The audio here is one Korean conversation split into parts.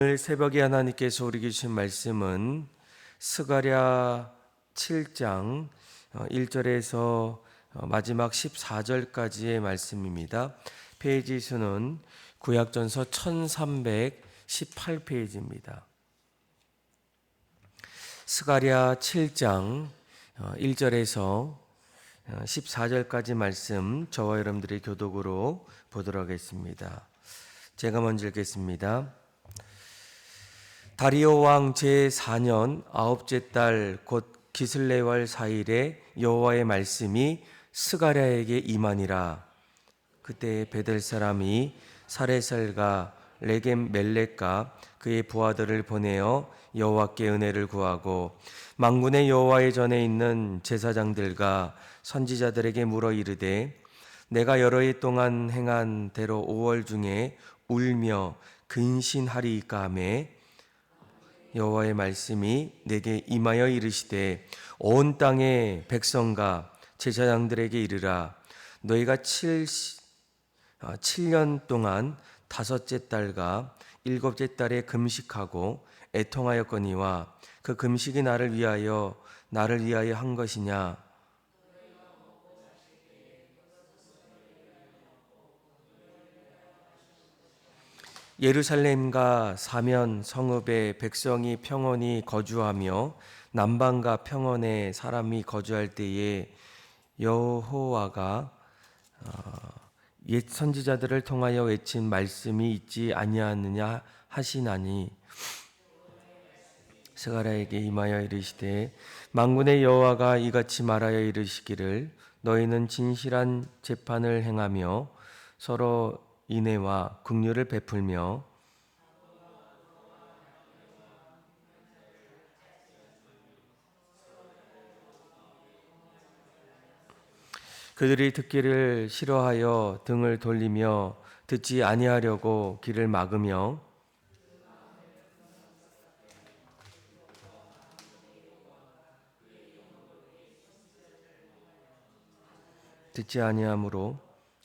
오늘 새벽에 하나님께서 우리에게 주신 말씀은 스가랴 7장 1절에서 마지막 14절까지의 말씀입니다. 페이지 수는 구약전서 1318페이지입니다. 스가랴 7장 1절에서 14절까지 말씀 저와 여러분들의 교독으로 보도록 하겠습니다. 제가 먼저 읽겠습니다. 다리오 왕 제4년 아홉째 달 곧 기슬레월 4일에 여호와의 말씀이 스가랴에게 임하니라. 그때 베델 사람이 사레살과 레겜 멜렉과 그의 부하들을 보내어 여호와께 은혜를 구하고 만군의 여호와의 전에 있는 제사장들과 선지자들에게 물어 이르되 내가 여러 해 동안 행한 대로 5월 중에 울며 근신하리이까 하매 여호와의 말씀이 내게 임하여 이르시되 온 땅의 백성과 제사장들에게 이르라. 너희가 7년 동안 다섯째 달과 일곱째 달에 금식하고 애통하였거니와 그 금식이 나를 위하여 한 것이냐. 예루살렘과 사면 성읍에 백성이 평온히 거주하며 남방과 평원에 사람이 거주할 때에 여호와가 옛 선지자들을 통하여 외친 말씀이 있지 아니하느냐 하시나니 스가랴에게 임하여 이르시되 만군의 여호와가 이같이 말하여 이르시기를 너희는 진실한 재판을 행하며 서로 인애와 긍휼을 베풀며 그들이 듣기를 싫어하여 등을 돌리며 듣지 아니하려고 귀를 막으며 듣지 아니하므로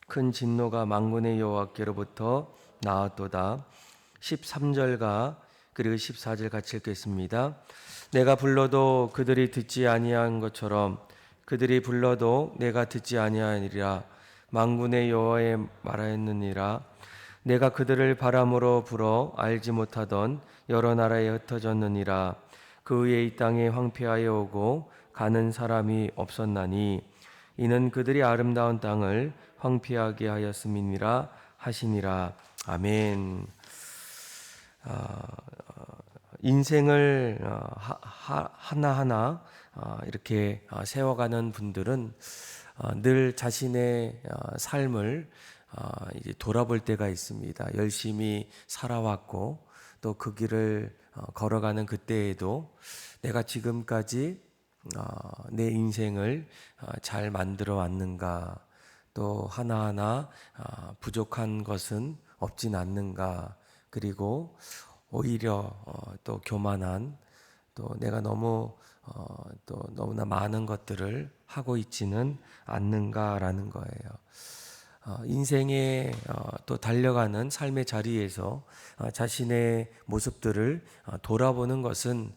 큰 진노가 만군의 여호와께로부터 나왔도다. 13절과 그리고 14절 같이 읽겠습니다. 내가 불러도 그들이 듣지 아니한 것처럼 그들이 불러도 내가 듣지 아니하니라. 만군의 여호와의 말하였느니라. 내가 그들을 바람으로 불어 알지 못하던 여러 나라에 흩어졌느니라. 그 후에 이 땅에 황폐하여 오고 가는 사람이 없었나니 이는 그들이 아름다운 땅을 황폐하게 하였음이니라 하시니라. 아멘. 인생을 하나하나 이렇게 세워가는 분들은 늘 자신의 삶을 이제 돌아볼 때가 있습니다. 열심히 살아왔고 또 그 길을 걸어가는 그때에도 내가 지금까지 내 인생을 잘 만들어 왔는가, 또 하나하나 부족한 것은 없진 않는가, 그리고 오히려 또 교만한, 또 내가 또 너무나 많은 것들을 하고 있지는 않는가라는 거예요. 인생에 또 달려가는 삶의 자리에서 자신의 모습들을 돌아보는 것은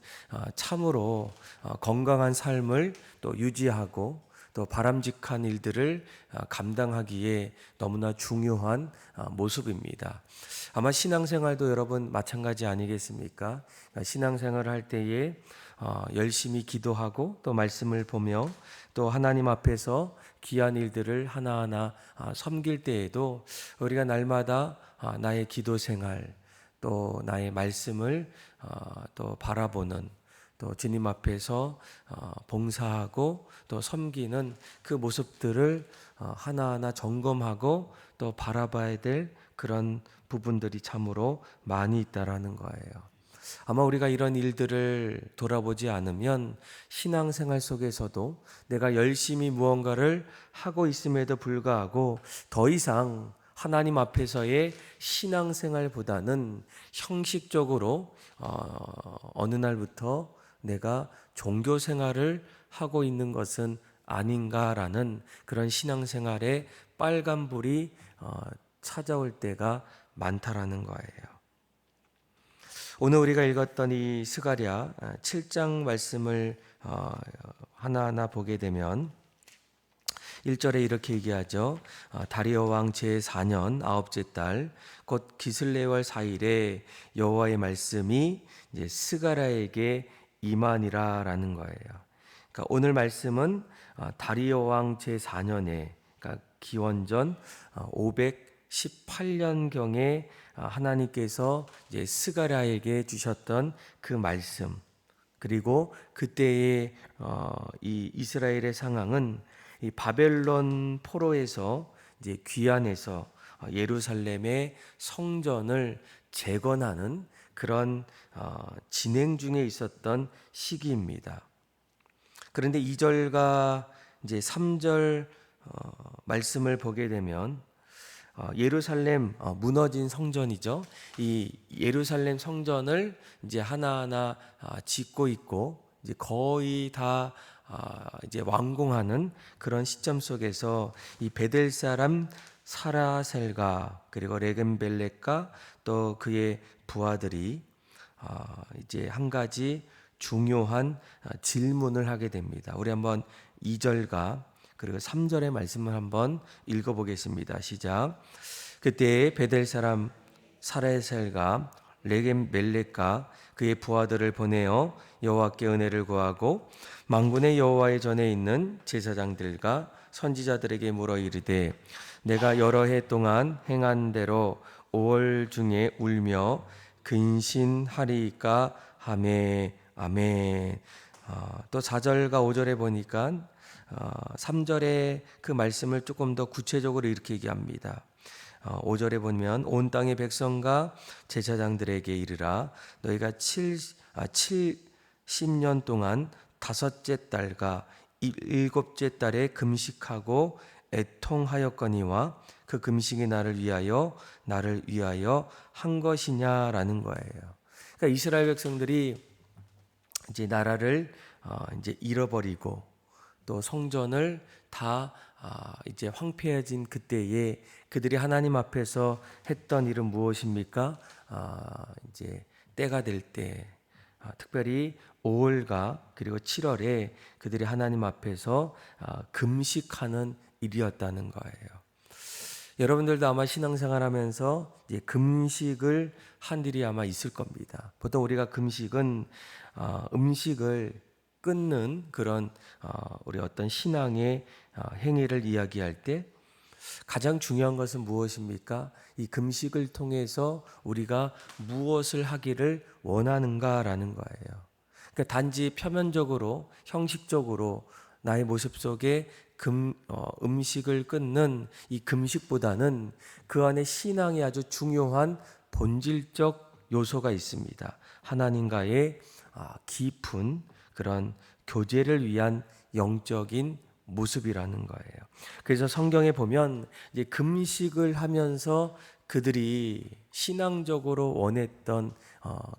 참으로 건강한 삶을 또 유지하고 또 바람직한 일들을 감당하기에 너무나 중요한 모습입니다. 아마 신앙생활도 여러분 마찬가지 아니겠습니까? 신앙생활을 할 때에 열심히 기도하고 또 말씀을 보며 또 하나님 앞에서 귀한 일들을 하나하나 섬길 때에도 우리가 날마다 나의 기도 생활 또 나의 말씀을 또 바라보는 또 주님 앞에서 봉사하고 또 섬기는 그 모습들을 하나하나 점검하고 또 바라봐야 될 그런 부분들이 참으로 많이 있다라는 거예요. 아마 우리가 이런 일들을 돌아보지 않으면 신앙생활 속에서도 내가 열심히 무언가를 하고 있음에도 불구하고 더 이상 하나님 앞에서의 신앙생활보다는 형식적으로 어느 날부터 내가 종교생활을 하고 있는 것은 아닌가라는 그런 신앙생활의 빨간불이 찾아올 때가 많다라는 거예요. 오늘 우리가 읽었던 이 스가랴 7장 말씀을 하나하나 보게 되면 1절에 이렇게 얘기하죠. 다리오 왕 제4년 아홉째 달 곧 기슬레월 4일에 여호와의 말씀이 이제 스가랴에게 임하니라라는 거예요. 그러니까 오늘 말씀은 다리오 왕 제4년에 그러니까 기원전 518년경에 하나님께서 이제 스가랴에게 주셨던 그 말씀, 그리고 그때의 이 이스라엘의 상황은 이 바벨론 포로에서 이제 귀환해서 예루살렘의 성전을 재건하는 그런 진행 중에 있었던 시기입니다. 그런데 2절과 이제 3절 말씀을 보게 되면 예루살렘 무너진 성전이죠. 이 예루살렘 성전을 이제 하나하나 짓고 있고 이제 거의 다 이제 완공하는 그런 시점 속에서 이 베델 사람 사라셀과 그리고 레겜벨렉과 또 그의 부하들이 이제 한 가지 중요한 질문을 하게 됩니다. 우리 한번 2절과 그리고 3절의 말씀을 한번 읽어보겠습니다. 시작. 그때 베델 사람 사라셀과 레겜멜렉과 그의 부하들을 보내어 여호와께 은혜를 구하고 만군의 여호와의 전에 있는 제사장들과 선지자들에게 물어 이르되 내가 여러 해 동안 행한 대로 5월 중에 울며 근신하리이까 하매 아멘. 또 4절과 5절에 보니까 3절의 그 말씀을 조금 더 구체적으로 이렇게 얘기합니다. 5절에 보면 온 땅의 백성과 제사장들에게 이르라 너희가 70년 동안 다섯째 달과 일곱째 달에 금식하고 애통하였거니와 그 금식이 나를 위하여 한 것이냐라는 거예요. 그러니까 이스라엘 백성들이 이제 나라를 이제 잃어버리고 또 성전을 다 이제 황폐해진 그때에 그들이 하나님 앞에서 했던 일은 무엇입니까? 이제 때가 될 때 특별히 5월과 그리고 7월에 그들이 하나님 앞에서 금식하는 일이었다는 거예요. 여러분들도 아마 신앙생활하면서 이제 금식을 한 일이 아마 있을 겁니다. 보통 우리가 금식은 음식을 끊는 그런 우리 어떤 신앙의 행위를 이야기할 때 가장 중요한 것은 무엇입니까? 이 금식을 통해서 우리가 무엇을 하기를 원하는가라는 거예요. 그러니까 단지 표면적으로 형식적으로 나의 모습 속에 음식을 끊는 이 금식보다는 그 안에 신앙의 아주 중요한 본질적 요소가 있습니다. 하나님과의 깊은 그런 교제를 위한 영적인 모습이라는 거예요. 그래서 성경에 보면 이제 금식을 하면서 그들이 신앙적으로 원했던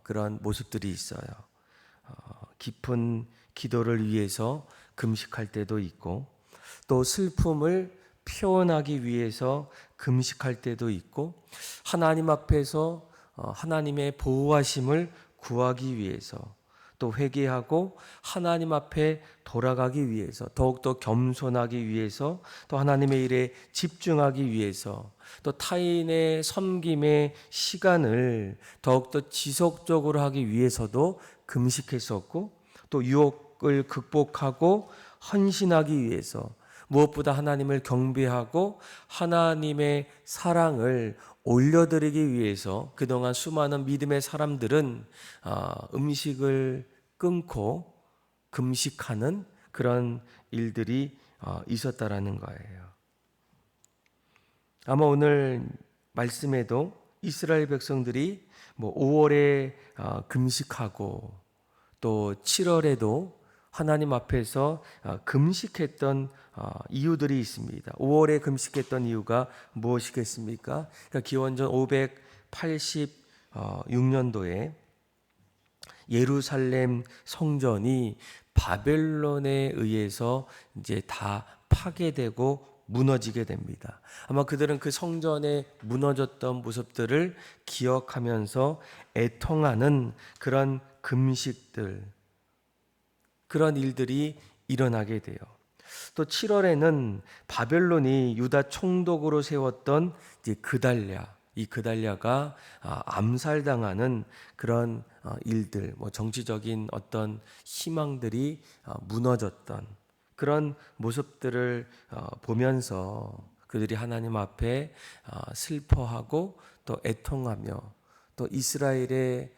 그런 모습들이 있어요. 깊은 기도를 위해서 금식할 때도 있고 또 슬픔을 표현하기 위해서 금식할 때도 있고 하나님 앞에서 하나님의 보호하심을 구하기 위해서 또 회개하고 하나님 앞에 돌아가기 위해서 더욱더 겸손하기 위해서 또 하나님의 일에 집중하기 위해서 또 타인의 섬김의 시간을 더욱더 지속적으로 하기 위해서도 금식했었고 또 유혹을 극복하고 헌신하기 위해서 무엇보다 하나님을 경배하고 하나님의 사랑을 올려드리기 위해서 그동안 수많은 믿음의 사람들은 음식을 끊고 금식하는 그런 일들이 있었다라는 거예요. 아마 오늘 말씀에도 이스라엘 백성들이 5월에 금식하고 또 7월에도 하나님 앞에서 금식했던 이유들이 있습니다. 5월에 금식했던 이유가 무엇이겠습니까? 그러니까 기원전 586년도에 예루살렘 성전이 바벨론에 의해서 이제 다 파괴되고 무너지게 됩니다. 아마 그들은 그 성전에 무너졌던 모습들을 기억하면서 애통하는 그런 금식들, 그런 일들이 일어나게 돼요. 또 7월에는 바벨론이 유다 총독으로 세웠던 이제 그달랴, 이 그달랴가 암살당하는 그런 일들, 정치적인 어떤 희망들이 무너졌던 그런 모습들을 보면서 그들이 하나님 앞에 슬퍼하고 또 애통하며 또 이스라엘의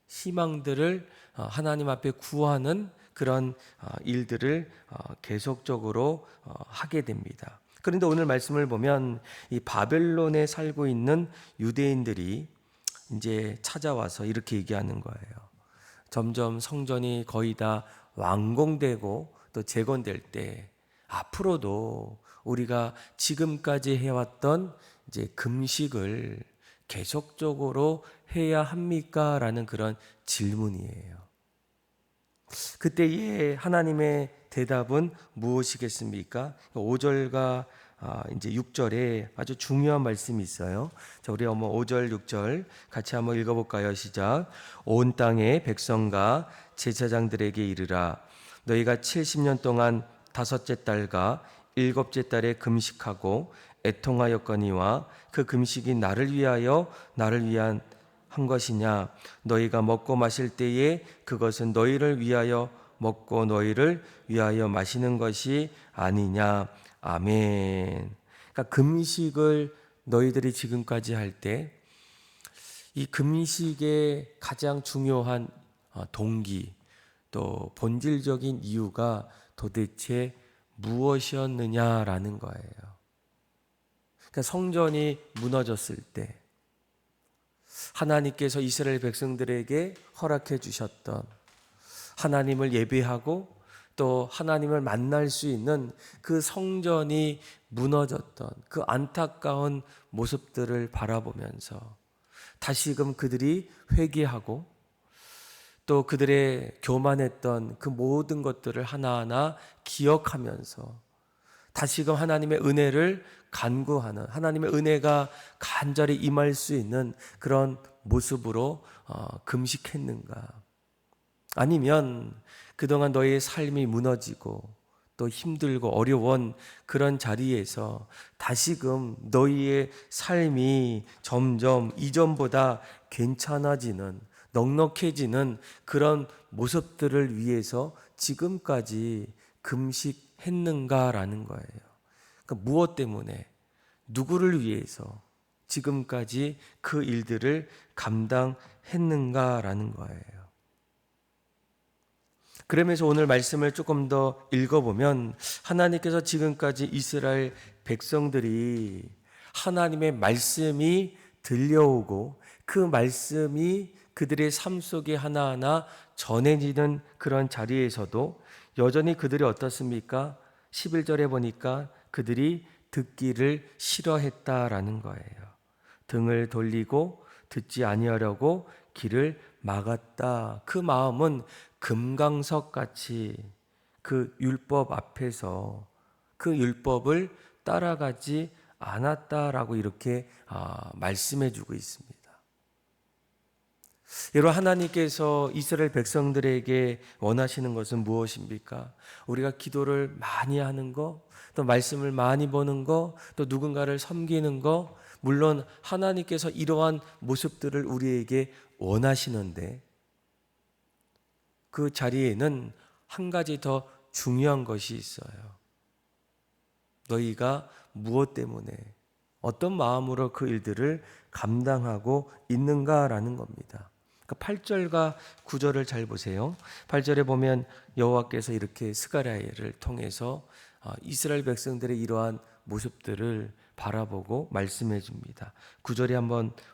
희망들을 하나님 앞에 구하는 그런 일들을 계속적으로 하게 됩니다. 그런데 오늘 말씀을 보면 이 바벨론에 살고 있는 유대인들이 이제 찾아와서 이렇게 얘기하는 거예요. 점점 성전이 거의 다 완공되고 또 재건될 때 앞으로도 우리가 지금까지 해왔던 이제 금식을 계속적으로 해야 합니까? 라는 그런 질문이에요. 그때의 하나님의 대답은 무엇이겠습니까? 5절과 이제 6절에 아주 중요한 말씀이 있어요. 자, 우리 한번 5절, 6절 같이 한번 읽어볼까요? 시작. 온 땅의 백성과 제사장들에게 이르라. 너희가 70년 동안 다섯째 달과 일곱째 달에 금식하고 애통하였거니와 그 금식이 나를 위하여 나를 위한 한 것이냐. 너희가 먹고 마실 때에 그것은 너희를 위하여 먹고 너희를 위하여 마시는 것이 아니냐. 아멘. 그러니까 금식을 너희들이 지금까지 할 때 이 금식의 가장 중요한 동기 또 본질적인 이유가 도대체 무엇이었느냐라는 거예요. 그러니까 성전이 무너졌을 때 하나님께서 이스라엘 백성들에게 허락해 주셨던 하나님을 예배하고 또 하나님을 만날 수 있는 그 성전이 무너졌던 그 안타까운 모습들을 바라보면서 다시금 그들이 회개하고 또 그들의 교만했던 그 모든 것들을 하나하나 기억하면서 다시금 하나님의 은혜를 간구하는, 하나님의 은혜가 간절히 임할 수 있는 그런 모습으로 금식했는가? 아니면 그동안 너희의 삶이 무너지고 또 힘들고 어려운 그런 자리에서 다시금 너희의 삶이 점점 이전보다 괜찮아지는, 넉넉해지는 그런 모습들을 위해서 지금까지 금식했는가라는 거예요. 그러니까 무엇 때문에, 누구를 위해서 지금까지 그 일들을 감당했는가라는 거예요. 그러면서 오늘 말씀을 조금 더 읽어보면 하나님께서 지금까지 이스라엘 백성들이 하나님의 말씀이 들려오고 그 말씀이 그들의 삶 속에 하나하나 전해지는 그런 자리에서도 여전히 그들이 어떻습니까? 11절에 보니까 그들이 듣기를 싫어했다라는 거예요. 등을 돌리고 듣지 아니하려고 길을 막았다. 그 마음은 금강석 같이 그 율법 앞에서 그 율법을 따라가지 않았다라고 이렇게 말씀해 주고 있습니다. 여러분, 하나님께서 이스라엘 백성들에게 원하시는 것은 무엇입니까? 우리가 기도를 많이 하는 거, 또 말씀을 많이 보는 거, 또 누군가를 섬기는 거, 물론 하나님께서 이러한 모습들을 우리에게 원하시는데 그 자리에는 한 가지 더 중요한 것이 있어요. 너희가 무엇 때문에 어떤 마음으로 그 일들을 감당하고 있는가라는 겁니다. 8절과 9절을 잘 보세요. 8절에 보면 여호와께서 이렇게 스가랴를 통해서 이스라엘 백성들의 이러한 모습들을 바라보고 말씀해 줍니다. 9절에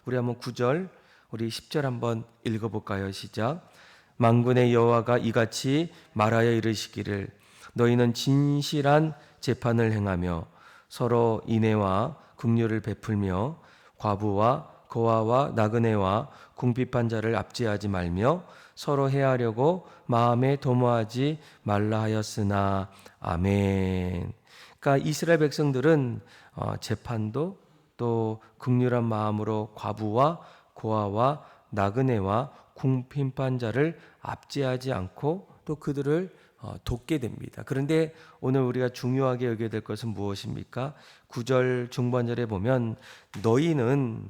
우리 한번 9절, 우리 10절 한번 읽어볼까요? 시작. 만군의 여호와가 이같이 말하여 이르시기를 너희는 진실한 재판을 행하며 서로 인애와 긍휼을 베풀며 과부와 고아와 나그네와 궁핍한 자를 압제하지 말며 서로 해하려고 마음에 도모하지 말라 하였으나 아멘. 그러니까 이스라엘 백성들은 재판도 또 극률한 마음으로 과부와 고아와 나그네와 궁핍한 자를 압제하지 않고 또 그들을 돕게 됩니다. 그런데 오늘 우리가 중요하게 여겨야 될 것은 무엇입니까? 9절 중반절에 보면 너희는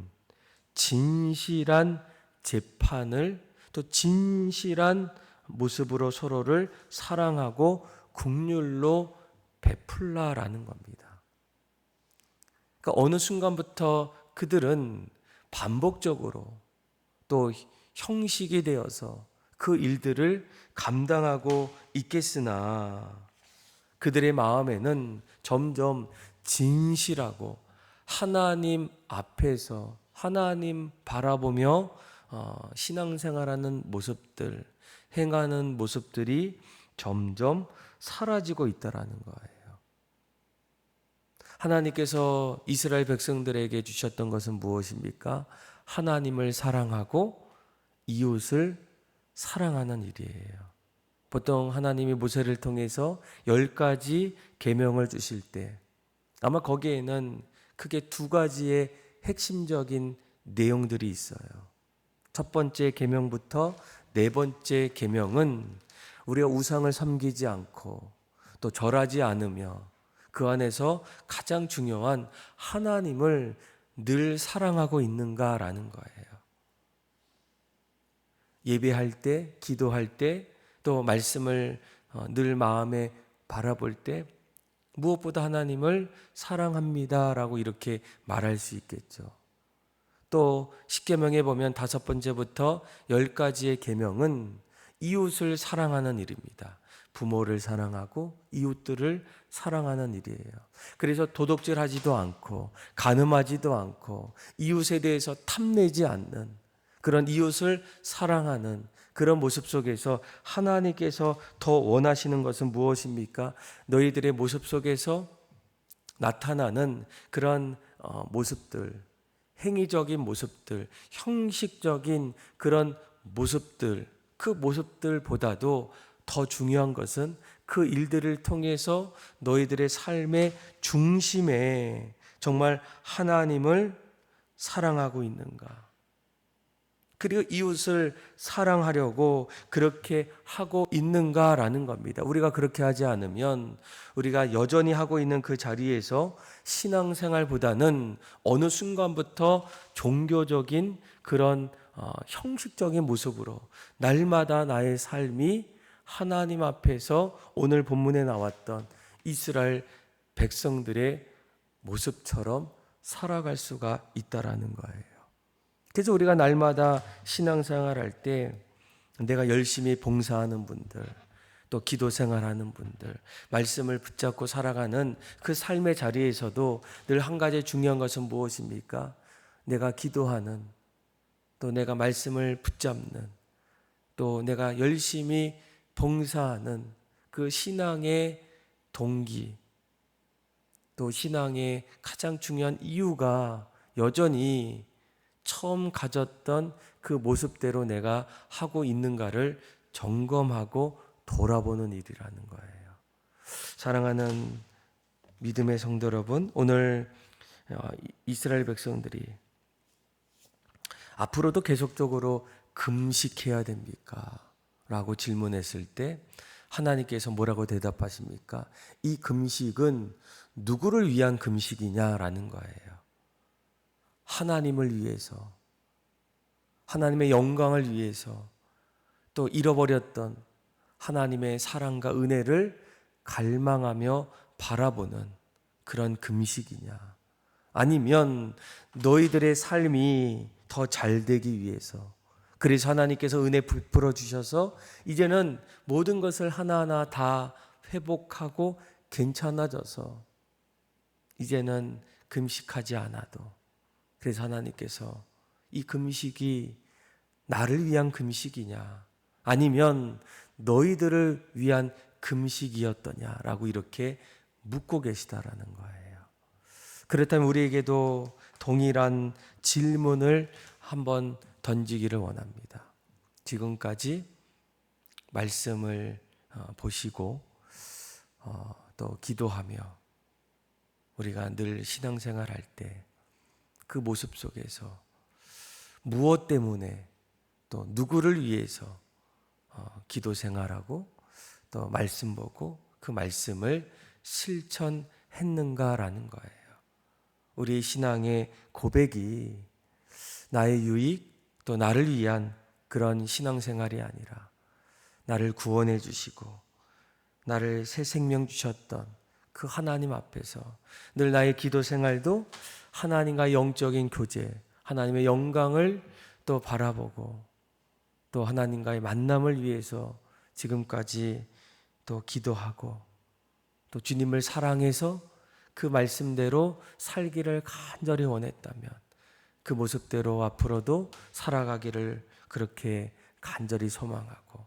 진실한 재판을 또 진실한 모습으로 서로를 사랑하고 긍휼로 베풀라라는 겁니다. 그러니까 어느 순간부터 그들은 반복적으로 또 형식이 되어서 그 일들을 감당하고 있겠으나 그들의 마음에는 점점 진실하고 하나님 앞에서 하나님 바라보며 신앙생활하는 모습들, 행하는 모습들이 점점 사라지고 있다라는 거예요. 하나님께서 이스라엘 백성들에게 주셨던 것은 무엇입니까? 하나님을 사랑하고 이웃을 사랑하는 일이에요. 보통 하나님이 모세를 통해서 10가지 계명을 주실 때 아마 거기에는 크게 2가지의 핵심적인 내용들이 있어요. 첫 번째 계명부터 4번째 계명은 우리가 우상을 섬기지 않고 또 절하지 않으며 그 안에서 가장 중요한 하나님을 늘 사랑하고 있는가라는 거예요. 예배할 때, 기도할 때, 또 말씀을 늘 마음에 바라볼 때 무엇보다 하나님을 사랑합니다라고 이렇게 말할 수 있겠죠. 또 십계명에 보면 5번째부터 10가지의 계명은 이웃을 사랑하는 일입니다. 부모를 사랑하고 이웃들을 사랑하는 일이에요. 그래서 도둑질하지도 않고 간음하지도 않고 이웃에 대해서 탐내지 않는 그런 이웃을 사랑하는 그런 모습 속에서 하나님께서 더 원하시는 것은 무엇입니까? 너희들의 모습 속에서 나타나는 그런 모습들, 행위적인 모습들, 형식적인 그런 모습들, 그 모습들보다도 더 중요한 것은 그 일들을 통해서 너희들의 삶의 중심에 정말 하나님을 사랑하고 있는가? 그리고 이웃을 사랑하려고 그렇게 하고 있는가라는 겁니다. 우리가 그렇게 하지 않으면 우리가 여전히 하고 있는 그 자리에서 신앙생활보다는 어느 순간부터 종교적인 그런 형식적인 모습으로 날마다 나의 삶이 하나님 앞에서 오늘 본문에 나왔던 이스라엘 백성들의 모습처럼 살아갈 수가 있다라는 거예요. 그래서 우리가 날마다 신앙생활 할 때 내가 열심히 봉사하는 분들, 또 기도 생활하는 분들, 말씀을 붙잡고 살아가는 그 삶의 자리에서도 늘 한 가지 중요한 것은 무엇입니까? 내가 기도하는, 또 내가 말씀을 붙잡는, 또 내가 열심히 봉사하는 그 신앙의 동기, 또 신앙의 가장 중요한 이유가 여전히 처음 가졌던 그 모습대로 내가 하고 있는가를 점검하고 돌아보는 일이라는 거예요. 사랑하는 믿음의 성도 여러분, 오늘 이스라엘 백성들이 앞으로도 계속적으로 금식해야 됩니까? 라고 질문했을 때 하나님께서 뭐라고 대답하십니까? 이 금식은 누구를 위한 금식이냐라는 거예요. 하나님을 위해서, 하나님의 영광을 위해서, 또 잃어버렸던 하나님의 사랑과 은혜를 갈망하며 바라보는 그런 금식이냐, 아니면 너희들의 삶이 더 잘 되기 위해서, 그래서 하나님께서 은혜 베풀어 주셔서 이제는 모든 것을 하나하나 다 회복하고 괜찮아져서 이제는 금식하지 않아도, 그래서 하나님께서 이 금식이 나를 위한 금식이냐 아니면 너희들을 위한 금식이었더냐라고 이렇게 묻고 계시다라는 거예요. 그렇다면 우리에게도 동일한 질문을 한번 던지기를 원합니다. 지금까지 말씀을 보시고 또 기도하며 우리가 늘 신앙생활 할 때 그 모습 속에서 무엇 때문에 또 누구를 위해서 기도 생활하고 또 말씀 보고 그 말씀을 실천했는가라는 거예요. 우리의 신앙의 고백이 나의 유익 또 나를 위한 그런 신앙생활이 아니라 나를 구원해 주시고 나를 새 생명 주셨던 그 하나님 앞에서 늘 나의 기도 생활도 하나님과 영적인 교제, 하나님의 영광을 또 바라보고 또 하나님과의 만남을 위해서 지금까지 또 기도하고 또 주님을 사랑해서 그 말씀대로 살기를 간절히 원했다면 그 모습대로 앞으로도 살아가기를 그렇게 간절히 소망하고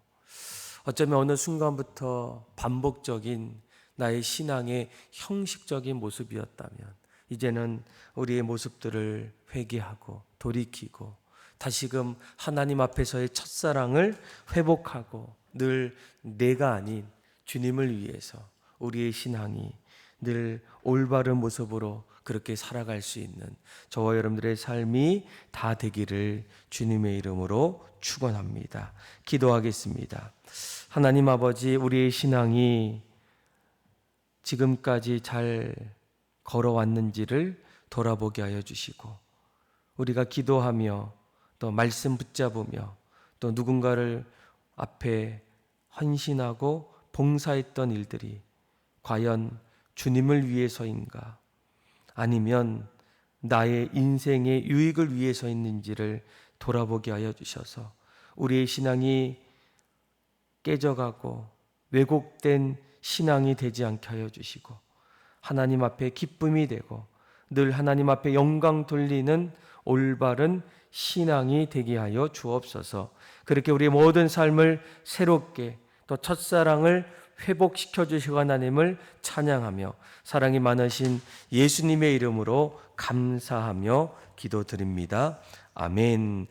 어쩌면 어느 순간부터 반복적인 나의 신앙의 형식적인 모습이었다면 이제는 우리의 모습들을 회개하고 돌이키고 다시금 하나님 앞에서의 첫사랑을 회복하고 늘 내가 아닌 주님을 위해서 우리의 신앙이 늘 올바른 모습으로 그렇게 살아갈 수 있는 저와 여러분들의 삶이 다 되기를 주님의 이름으로 축원합니다. 기도하겠습니다. 하나님 아버지, 우리의 신앙이 지금까지 잘 걸어왔는지를 돌아보게 하여 주시고 우리가 기도하며 또 말씀 붙잡으며 또 누군가를 앞에 헌신하고 봉사했던 일들이 과연 주님을 위해서인가 아니면 나의 인생의 유익을 위해서 있는지를 돌아보게 하여 주셔서 우리의 신앙이 깨져가고 왜곡된 신앙이 되지 않게 하여 주시고 하나님 앞에 기쁨이 되고 늘 하나님 앞에 영광 돌리는 올바른 신앙이 되게 하여 주옵소서. 그렇게 우리의 모든 삶을 새롭게 또 첫사랑을 회복시켜 주시고 하나님을 찬양하며 사랑이 많으신 예수님의 이름으로 감사하며 기도드립니다. 아멘.